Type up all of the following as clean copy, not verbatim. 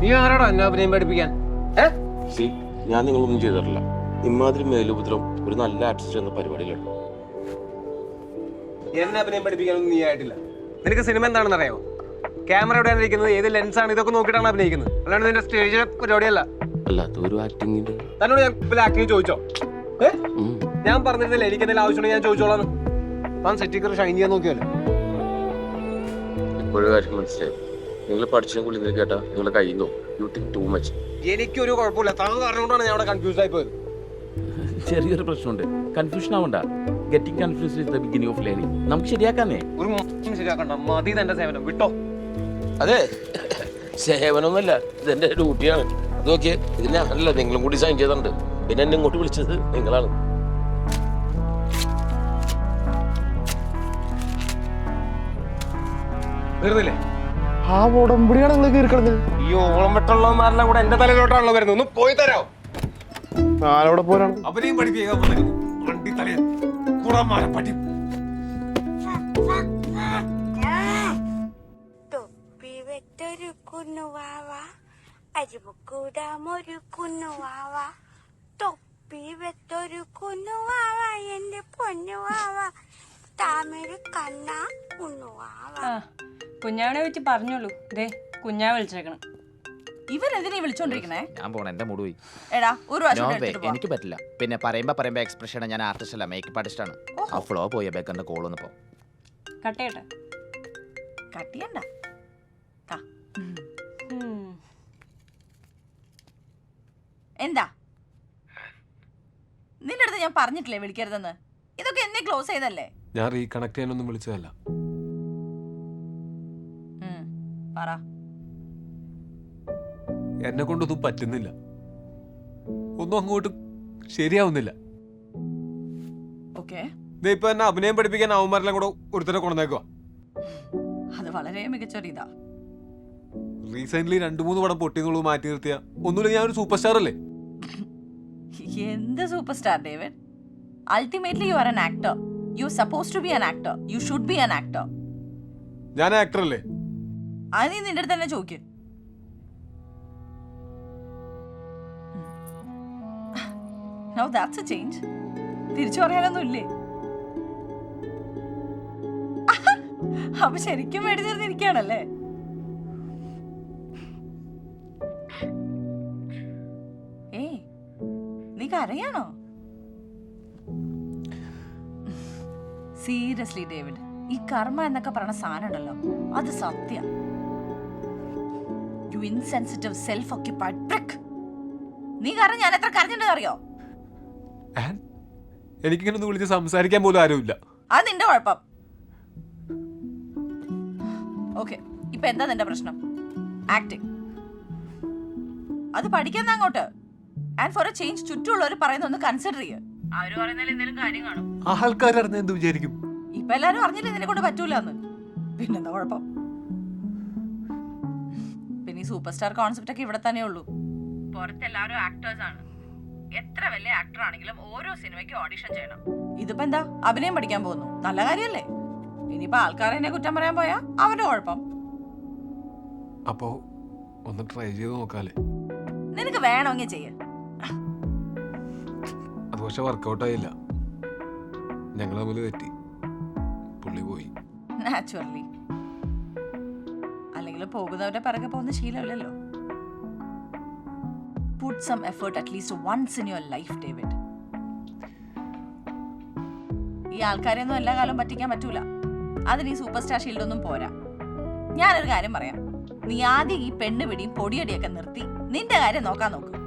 നീ ആരാടാ എന്നെ അഭിനയം പഠിപ്പിക്കാൻ? ഞാൻ നിങ്ങളൊന്നും ചെയ്തിട്ടില്ല. ഇമാതിരി മേലുപദ്രം ഒരു നല്ല ആർട്ടിസ്റ്റ് എന്ന പരിപാടിയിലുണ്ട്. എന്നെ അഭിനയം പഠിപ്പിക്കാനൊന്നും നീ ആയിട്ടില്ല. നിനക്ക് സിനിമ എന്താണെന്ന് അറിയാമോ? ക്യാമറ എവിടെയാണ് ഇരിക്കുന്നത്, ഏത് ലെൻസാണ്, ഇതൊക്കെ നോക്കിയിട്ടാണ് അഭിനയിക്കുന്നത്. അല്ലാണ്ട് നിന്റെ സ്റ്റേജിലെ പരിപാടിയല്ല. അല്ലാത്ത ഒരു ആക്ടിങ്ങിന്റെ തന്നോട് ഞാൻ ആക്ടിങ് ചോദിച്ചോ? ഞാൻ പറഞ്ഞിരുന്നില്ല എനിക്ക് എന്തെങ്കിലും ആവശ്യമുണ്ടെങ്കിൽ ഞാൻ ചോദിച്ചോളാന്ന്. താൻ സെറ്റിക്കർ ഷൈൻ ചെയ്യാൻ നോക്കിയല്ലോ. ഇപ്പോഴും കാര്യം മനസ്സിലായി. നിങ്ങൾ പഠിച്ചതിനെ കുറിച്ച് കേട്ടാ നിങ്ങളുടെ കയ്യിൽ നിന്നോ യു തിങ്ക് ടു മച്ച്. എനിക്കൊരു കുഴപ്പമില്ല, താൻ കാരണം കൊണ്ടാണ് ഞാൻ അവിടെ കൺഫ്യൂസ് ആയി പോയത്. ചെറിയൊരു പ്രശ്നമുണ്ട്, കൺഫ്യൂഷൻ ആവണ്ട. Getting confused is the beginning of learning. നമുക്ക് ശരിയാക്കാന്നേ. ഒരു ശരിയാക്കണ്ട, മതി തന്റെ സേവനം, വിട്ടോ. അതെ, സേവനമൊന്നുമല്ല, ഇതെന്റെ ഡ്യൂട്ടിയാണ്. അത് നോക്കിയേ, ഇതിന് ഞാനല്ല, നിങ്ങളും കൂടി സൈൻ ചെയ്തിട്ടുണ്ട്. പിന്നെ എന്നെ ഇങ്ങോട്ട് വിളിച്ചത് നിങ്ങളാണ്. വെറുതെ ആ ഉടമ്പടിയാണ് നിങ്ങൾ കീറിക്കളഞ്ഞത്. ഈ ഓളം വെട്ടുള്ളവന്മാരെല്ലാം കൂടെ എന്റെ തലയിലോട്ടാണല്ലോ വരുന്നത്. ഒന്ന് പോയി തരാം. ഞാനവിടെ പോരാണ്. അവരെയും പഠിപ്പിക്കാൻ വണ്ടി തലയിൽ കുടമാരെ പറ്റി. തൊപ്പി വെട്ടൊരു കുന്നുവാവ, അരിമുക്കൂടാമൊരു കുന്നുവാവ, തൊപ്പി വെട്ടൊരു കുന്നുവാവ, എന്റെ പൊന്നുവാവ, താമര കണ്ണ കുന്നുവാവ. കുഞ്ഞാവനെ വെച്ച് പറഞ്ഞോളൂ. ദേ കുഞ്ഞാ വിളിച്ചേക്കണം. ഇവരെന്തിനാ വിളിച്ചോണ്ടിരിക്കണേ? ഞാൻ പോണ, എന്റെ മൂഡ് പോയി. എടാ ഒരു എനിക്ക് പറ്റില്ല. പിന്നെ പറയുമ്പോ എക്സ്പ്രഷൻ, ഞാൻ ആർട്ടിസ്റ്റ് അല്ല, മേക്കപ്പ് ആർട്ടിസ്റ്റ് ആണ്. ആ ഫ്ലോ പോയ ബേക്കറിന്റെ കോൾ വന്നപ്പോ കട്ടേട്ടെ. കട്ടിയണ്ട. എന്താ നിന്റെ അടുത്ത് ഞാൻ പറഞ്ഞിട്ടില്ലേ വിളിക്കരുതെന്ന്? ഇതൊക്കെ എന്നെ ക്ലോസ് ചെയ്തല്ലേ? ഞാൻ റീകണക്ട് ചെയ്യാനൊന്നും വിളിച്ചതല്ല. പറ. എന്നെ കൊണ്ടൊന്നും പറ്റുന്നില്ല, ഒന്നും അങ്ങോട്ട് ശരിയാവുന്നില്ല. ഓക്കേ, ഇപ്പൊ എന്നെ അഭിനയം പഠിപ്പിക്കാൻ അവന്മാരെല്ലാം കൂടെ ഒരുത്തരെ കൊണ്ടുവന്നേക്കുക. അത് വളരെ മികച്ചൊരു ഇതാ. റീസെന്റ് 2-3 പടം പൊട്ടിന്നുള്ളത് മാറ്റി നിർത്തിയ ഒന്നുമില്ല, ഞാൻ ഒരു സൂപ്പർ സ്റ്റാർ അല്ലേ? എന്ത് super star David? Ultimately you are an actor. You suppose to be an actor. You should be an actor. ഞാൻ ആക്ടർ അല്ലേ? അത് നീ നിന്റെ അടുത്ത് തന്നെ ചോദിക്കും. Now that's a change. തിരിച്ചു പറയാനൊന്നും ഇല്ലേ? അപ്പൊ ശരിക്കും മേടിച്ചിരുന്നിരിക്കുകയാണല്ലേ? ഏയ്, നീ കരയാണോ? സീരിയസ്ലി ഡേവിഡ്, ഈ കർമ്മ എന്നൊക്കെ പറയുന്ന സാധനം ഉണ്ടല്ലോ, അത് Sathya. You insensitive self occupied prick. നീ കാരണം ഞാൻ എത്ര കരഞ്ഞിട്ടുണ്ടെന്ന് അറിയോ? എനിക്കിങ്ങനെ ഒന്ന് വിളിച്ച് സംസാരിക്കാൻ പോലും ആരുമില്ല. അത് നിന്റെ കുഴപ്പം. ഓക്കെ, ഇപ്പൊ എന്താ നിന്റെ പ്രശ്നം? ആക്ടിങ്. അത് പഠിക്കുന്ന അങ്ങോട്ട്. ആൻഡ് ഫോർ എ ചേഞ്ച് ചുറ്റുമുള്ളവർ പറയുന്ന ഒന്ന് കൺസിഡർ ചെയ്യ. അവര് പറയുന്നതിൽ എന്തെങ്കിലും കാര്യം കാണും. ആൾക്കാർ അറിഞ്ഞ എന്ത് വിചാരിക്കും? ഇപ്പൊ എല്ലാരും അറിഞ്ഞില്ല നിന്നെ കൊണ്ട് പറ്റൂലെന്ന്. പിന്നെന്താ കുഴപ്പം? പിന്നെ ഈ സൂപ്പർ സ്റ്റാർ കോൺസെപ്റ്റ് ഒക്കെ ഇവിടെ തന്നെ ഉള്ളൂ. പുറത്തെല്ലാവരും ആക്ടേഴ്സ് ആണ്. എത്ര വലിയ ആക്ടർ ആണെങ്കിലും ഓരോ സിനിമയ്ക്ക് ഓഡിഷൻ ചെയ്യണം. ഇതിപ്പോ എന്താ, അഭിനയം പഠിക്കാൻ പോകുന്നു, നല്ല കാര്യല്ലേ? ഇനിയിപ്പോ ആൾക്കാരെ എന്നെ കുറ്റം പറയാൻ പോയാ അവന്റെ കുഴപ്പം. അപ്പോ ഒന്ന് ട്രൈ ചെയ്ത് നോക്കാല്ലേ? നിനക്ക് വേണമെങ്കിൽ ചെയ്യ. അത് പക്ഷെ വർക്കൗട്ട് ആയില്ല. ഞങ്ങൾ തമ്മിൽ തെറ്റി, പുള്ളി പോയി. നാച്ചുറലി. അല്ലെങ്കിൽ പോകുന്നവരുടെ പിറകെ പോകുന്ന ശീലമില്ലല്ലോ. Put some effort at least once in your life, David. ഈ ആൾക്കാരെയൊന്നും എല്ലാ കാലവും പറ്റിക്കാൻ പറ്റൂല. അതിന് ഈ സൂപ്പർ സ്റ്റാർ ഷീൽഡൊന്നും പോരാ. ഞാനൊരു കാര്യം പറയാം, നീ ആദ്യം ഈ പെണ്ണ് പിടിയും പൊടിയടിയൊക്കെ നിർത്തി നിന്റെ കാര്യം നോക്കാൻ നോക്കും.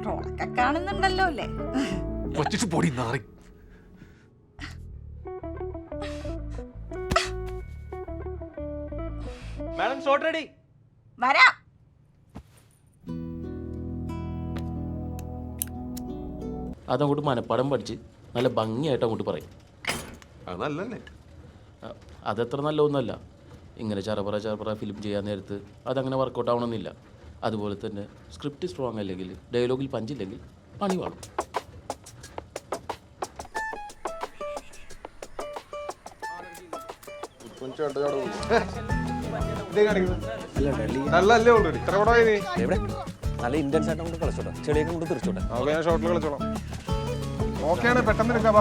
റോളൊക്കെ കാണുന്നുണ്ടല്ലോ അല്ലേ? പൊടി നാറി. Madam shot ready. വരാം. അതങ്ങോട്ട് മനപ്പാടം പഠിച്ച് നല്ല ഭംഗിയായിട്ട് അങ്ങോട്ട് പറയും. അത് നല്ലല്ലേ? അതത്ര നല്ലതൊന്നുമല്ല. ഇങ്ങനെ ചറപറ ഫിലിം ചെയ്യാൻ നേരത്ത് അതങ്ങനെ വർക്കൗട്ട് ആവണമെന്നില്ല. അതുപോലെ തന്നെ സ്ക്രിപ്റ്റ് സ്ട്രോങ് അല്ലെങ്കിൽ ഡയലോഗിൽ പഞ്ചില്ലെങ്കിൽ പണി വേണം. ഇതേ കാണിക്കുന്നത് നല്ലല്ലേ ഓൾറെഡി ഇത്ര കൂടെ നീ എവിടെ നല്ല ഇന്റൻസ് ആയിട്ട് നമുക്ക് കളിച്ചോട്ടെ ചെടിയൊക്കെ കൊണ്ട് തിരിച്ചോട്ടെ. ഓക്കെ ഞാൻ ഷോട്ടിൽ കളിച്ചോളാം. ഓക്കെയാണ് പെട്ടെന്ന് എടുക്കാം.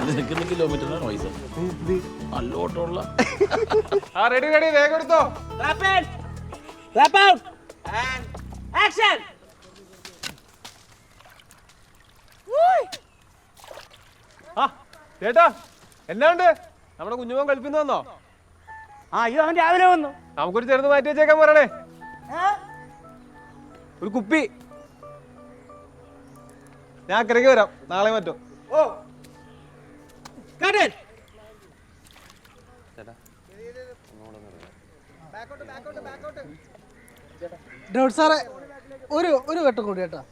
നിനക്ക് കിലോമീറ്ററിന് നോയ്സ് നല്ല ഓട്ടമുള്ള ആ റെഡി റെഡി വേഗം എടുത്തോ. ആ ചേട്ടാ എന്നാണ്ട് നമ്മുടെ കുഞ്ഞുമോൻ കളിപ്പിന്ന് വന്നോ? അവൻ രാവിലെ വന്നു. നമുക്കൊരു ചെറുത് മാറ്റി വെച്ചേക്കാൻ പറയണേ. ഒരു കുപ്പി ഞാൻ അക്കരയ്ക്ക് വരാം നാളെ മറ്റോ. ഡോട്ട് സാറേ ഒരു വെട്ടം കൂടി കേട്ടോ.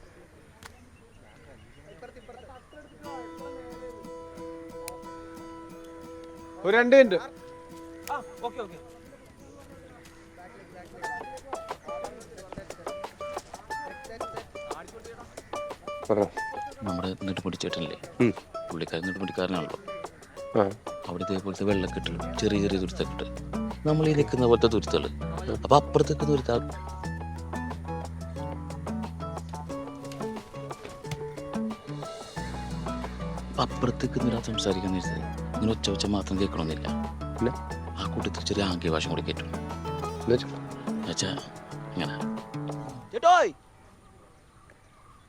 ഒരു 2 മിനിറ്റ്. നമ്മുടെ നെടുമുടിച്ചേട്ടനല്ലേ, പുള്ളിക്കാരൻ നെടുമുടിക്കാരനാണല്ലോ. അവിടെ ഇതേപോലത്തെ വെള്ളക്കെട്ടുകൾ ചെറിയ ചെറിയ തുരുത്തൊക്കെ നമ്മൾ ഈ നിൽക്കുന്ന പോലത്തെ തുരുത്തുകൾ. അപ്പൊ അപ്പുറത്തേക്ക് തുരുത്ത അപ്പുറത്തേക്ക് നിരാ സംസാരിക്കാൻ നേരത്തെ ഇങ്ങനെ ഒച്ച മാത്രം കേൾക്കണമെന്നില്ല. പിന്നെ ആ കൂട്ടത്തിൽ ചെറിയ ആംഗ്യ ഭാഷ കൂടി കേട്ടു എന്നുവെച്ചാ ഇങ്ങനെ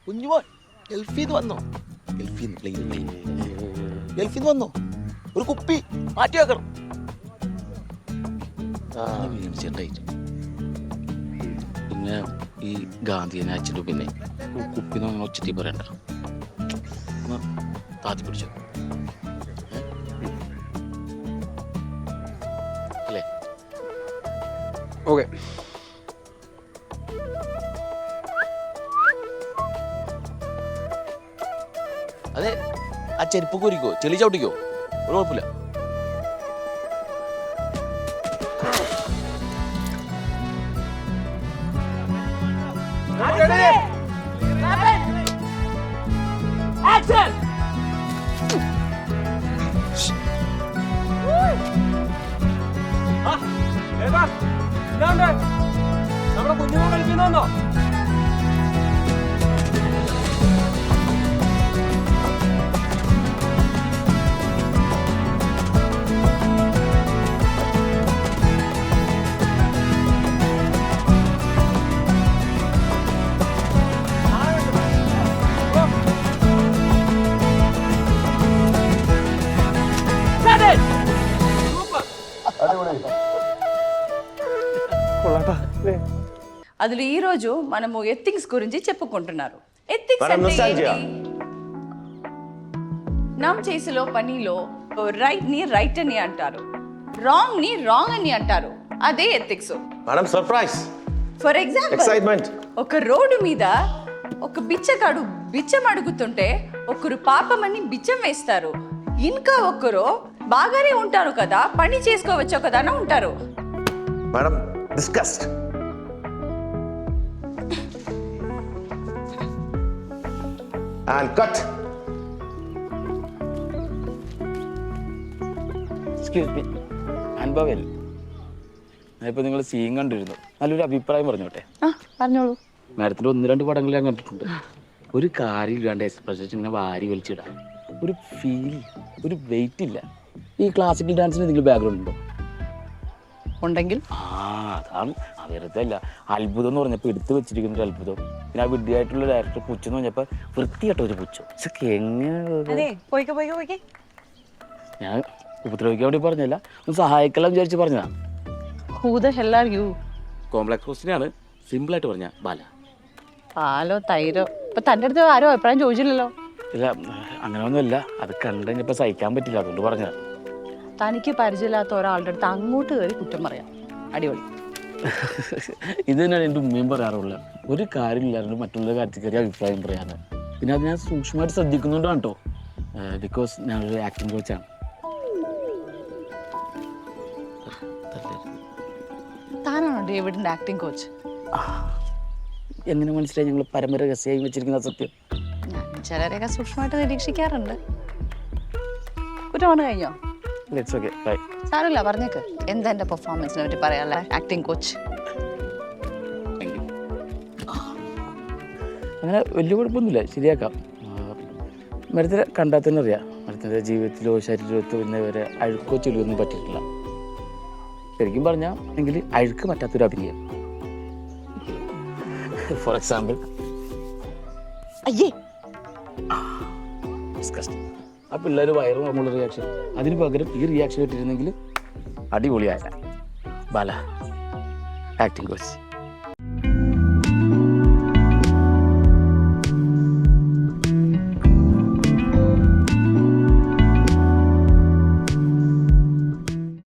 കുഞ്ഞുമോൻ ഗൾഫീന്ന് വന്നോ, ഗൾഫീന്ന് വന്നോ, ഒരു കുപ്പി മാറ്റി വെക്കണം. ചേട്ടായിട്ട് പിന്നെ ഈ ഗാന്ധിയനെ അയച്ചിട്ട് പിന്നെ കുപ്പി അങ്ങനെ ഒച്ചത്തി പറയണ്ട, താത്തി പിടിച്ചോ അല്ലേ? ഓക്കെ അതെ, ആ ചെരുപ്പ് കുരിക്കോ ചെളി ചവിട്ടിക്കോ ഒരു കുഴപ്പമില്ല. നമ്മുടെ കുഞ്ഞുമോൻ കളിപ്പിന്ന് വന്നോ? అదిలో ఈ రోజు మనము ఎథిక్స్ గురించి చెప్పుకుంటున్నారు. ఎథిక్స్ అంటే ఏంటి? నమ్ చేసేలో పనిలో రైట్ ని రైట్ అని అంటారు, రాంగ్ ని రాంగ్ అని అంటారు. అదే ethics. Madam surprise. For example excitement. ఒక రోడ్డు మీద ఒక బిచ్చగాడు బిచ్చం అడుగుతుంటే ఒకరు పాపమని బిచ్చం వేస్తారు, ఇంకా ఒకరు బాగానే ఉంటారు కదా పని చేసుకోవచ్చు కదా అని ఉంటారు. Madam discussed. And cut. Excuse me, അനുഭവൽ ഞാനിപ്പോൾ നിങ്ങൾ സീൻ കണ്ടിരുന്നു, നല്ലൊരു അഭിപ്രായം പറഞ്ഞോട്ടെ. പറഞ്ഞോളൂ. മാഡത്തിൻ്റെ 1-2 പടങ്ങൾ ഞാൻ കണ്ടിട്ടുണ്ട്. ഒരു കാര്യമില്ലാണ്ട് എക്സ്പ്രഷൻ ഇങ്ങനെ വാരി വലിച്ചിടാം, ഒരു ഫീൽ, ഒരു വെയിറ്റ് ഇല്ല. ഈ ക്ലാസിക്കൽ ഡാൻസിന് എന്തെങ്കിലും ബാക്ക്ഗ്രൗണ്ട് ഉണ്ടോ? ഉണ്ടെങ്കിൽ അതാണ് വെറുതെ അല്ല. അത്ഭുതം എന്ന് പറഞ്ഞപ്പോൾ എടുത്തു വെച്ചിരിക്കുന്ന ഒരു അത്ഭുതം. പിന്നെ ആ വിഡ്ഢിയായിട്ടുള്ള ഡയറക്ടർ പുച്ഛം എന്ന് പറഞ്ഞപ്പോൾ വൃത്തിയായിട്ട ഒരു പുച്ഛം. ഇതൊക്കെ എങ്ങനെ ഞാൻ ഉപദ്രവിക്കാൻ വേണ്ടി പറഞ്ഞല്ല, ഒന്ന് സഹായിக்கலாம் വിചാരിച്ച് പറഞ്ഞതാ. കോംപ്ലക്സ് ക്വസ്റ്റ്യനാണ്, സിമ്പിളായിട്ട് പറഞ്ഞ ബാല. പാലോ തൈരോ ഇപ്പൊ തൻ്റെ അടുത്ത് ആരോ അഭിപ്രായം ചോദിച്ചില്ലല്ലോ. ഇല്ല അങ്ങനെ ഒന്നുമില്ല, അത് കണ്ടു കഴിഞ്ഞപ്പോൾ സഹിക്കാൻ പറ്റില്ല, അതുകൊണ്ട് പറഞ്ഞതാ. തനിക്ക് പരിചയമില്ലാത്ത ഒരാളുടെ അടുത്ത് അങ്ങോട്ട് കയറി കുറ്റം പറയാം, അടിപൊളി. ഇത് തന്നെയാണ് എൻ്റെ ഉമ്മയും പറയാറുള്ളത്. ഒരു കാര്യമില്ലാണ്ട് മറ്റുള്ള കാര്യത്തിൽ കയറി അഭിപ്രായം പറയാറ്. പിന്നെ അത് ഞാൻ സൂക്ഷ്മമായിട്ട് ശ്രദ്ധിക്കുന്നുണ്ടാണ് കേട്ടോ, ബിക്കോസ് ഞാനൊരു ആക്ടിങ് കോച്ചാണ്. താനാണോ ഡേവിഡിന്റെ ആക്ടിങ് കോച്ച്? എങ്ങനെ മനസ്സിലായി ഞങ്ങൾ പരമരഹസ്യമായി വെച്ചിരിക്കുന്ന സത്യം? ഞാൻ ചിലരെയൊക്കെ സൂക്ഷ്മമായിട്ട് നിരീക്ഷിക്കാറുണ്ട്. കുറ്റമാണ് കഴിഞ്ഞോ? It's okay bye. സാരമില്ല, പറഞ്ഞേക്ക്. എന്താ എൻ്റെ പെർഫോമൻസിനെ പറ്റി പറയാനുള്ള ആക്ടിങ് കോച്ച്? അങ്ങനെ വലിയ കുഴപ്പമൊന്നുമില്ല, ശരിയാക്കാം. മരത്തിനെ കണ്ടാൽ തന്നെ അറിയാം, മരത്തിൻ്റെ ജീവിതത്തിലോ ശരീരത്തിലോ ഇന്നവരെ അഴുക്കോ ചെളിയൊന്നും പറ്റിയിട്ടില്ല. ശരിക്കും പറഞ്ഞാൽ എങ്കിൽ അഴുക്ക് പറ്റാത്തൊരു അഭിനയം. ഫോർ എക്സാമ്പിൾ, അയ്യേ, ആ പിള്ളേർ വയറും നമ്മളുള്ള റിയാക്ഷൻ, അതിന് പകരം ഈ റിയാക്ഷൻ ഇട്ടിരുന്നെങ്കിൽ അടിപൊളിയായ ബാല ആക്ടിങ് കോച്ച്.